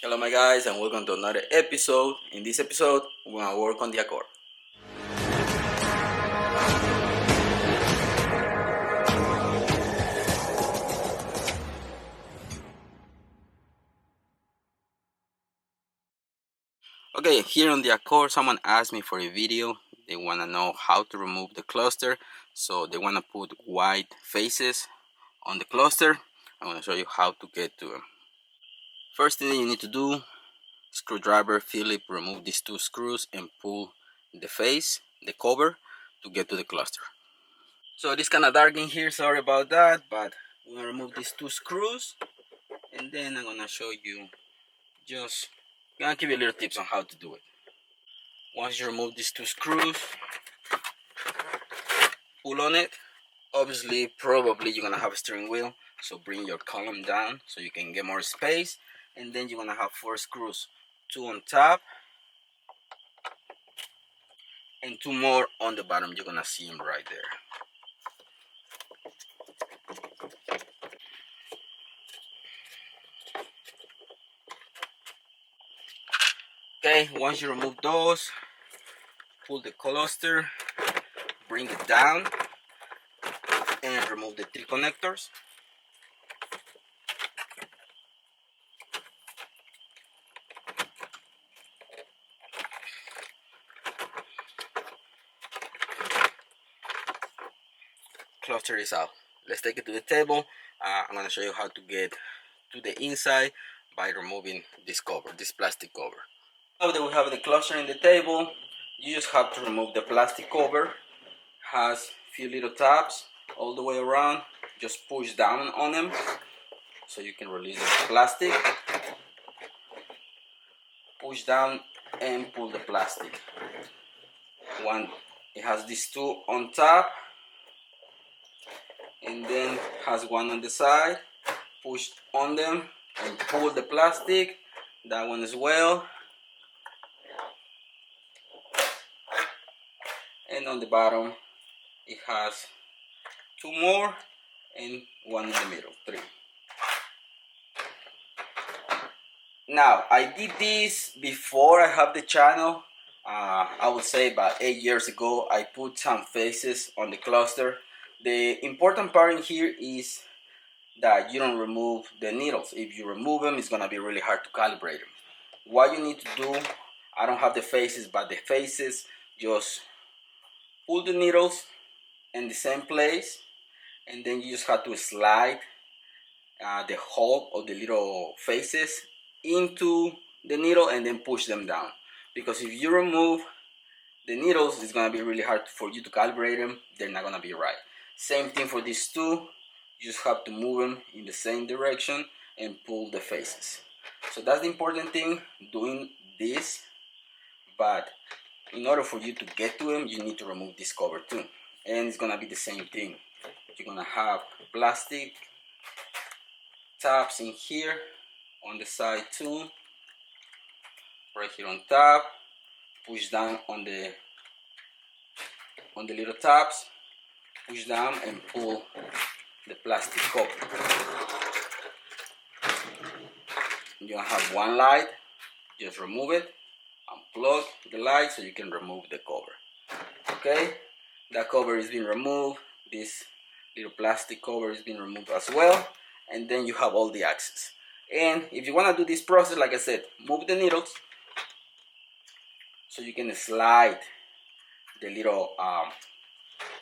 Hello my guys and welcome to another episode. In this episode, we're going to work on the accord. Okay, here on the accord, someone asked me for a video. They want to know how to remove the cluster. So they want to put white faces on the cluster. I'm going to show you how to get to them. First thing you need to do, screwdriver, Philip, remove these two screws and pull the face, the cover, to get to the cluster. So it's kind of dark in here, sorry about that, but we're gonna remove these two screws and then I'm gonna show you, just gonna give you little tips on how to do it. Once you remove these two screws, pull on it. Obviously, probably you're gonna have a steering wheel, so bring your column down so you can get more space, and then you're gonna have 4 screws, 2 on top and 2 more on the bottom. You're gonna see them right there. Okay, once you remove those, pull the cluster, bring it down and remove the 3 connectors. Cluster is out. Let's take it to the table. I'm going to show you how to get to the inside by removing this cover, this plastic cover. Now that we have the cluster in the table, you just have to remove the plastic cover. Has a few little tabs all the way around. Just push down on them so you can release the plastic. Push down and pull the plastic. It has these 2 on top and then has 1 on the side. Push on them and pull the plastic, that one as well, and on the bottom it has 2 more and 1 in the middle, 3. Now I did this before I have the channel. I would say about 8 years ago. I put some faces on the cluster. The important part in here is that you don't remove the needles. If you remove them, it's gonna be really hard to calibrate them. What you need to do, I don't have the faces, but the faces, just pull the needles in the same place and then you just have to slide the hole of the little faces into the needle and then push them down. Because if you remove the needles, it's gonna be really hard for you to calibrate them. They're not gonna be right. Same thing for these two. You just have to move them in the same direction and pull the faces. So that's the important thing, doing this. But in order for you to get to them, you need to remove this cover too. And it's gonna be the same thing. You're gonna have plastic tabs in here on the side too. Right here on top. Push down on the little tabs. Push down and pull the plastic cover. You're gonna have 1 light. Just remove it. Unplug the light so you can remove the cover. Okay, that cover is being removed. This little plastic cover is being removed as well, and then you have all the axes. And if you want to do this process, like I said, move the needles so you can slide the little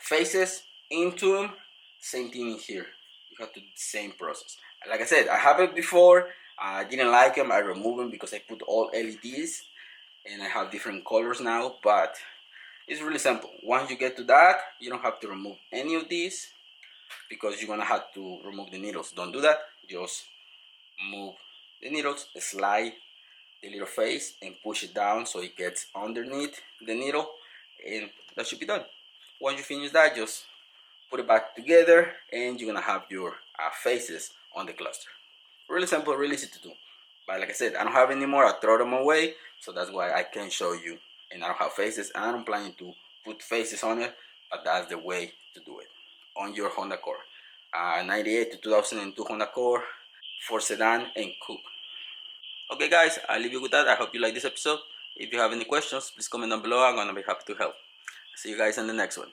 faces into them. Same thing in here. You have to do the same process. Like I said, I have it before. I didn't like them. I removed them because I put all LEDs and I have different colors now, but it's really simple. Once you get to that, you don't have to remove any of these because you're gonna have to remove the needles. Don't do that. Just move the needles, slide the little face and push it down so it gets underneath the needle, and that should be done. Once you finish that, just put it back together and you're gonna have your faces on the cluster. Really simple, really easy to do. But like I said, I don't have any more. I throw them away, so that's why I can't show you. And I don't have faces, and I don't plan to put faces on it, but that's the way to do it on your Honda Accord. 98 to 2002 Honda Accord, for sedan and coupe. Okay, guys, I leave you with that. I hope you like this episode. If you have any questions, please comment down below. I'm gonna be happy to help. See you guys in the next one.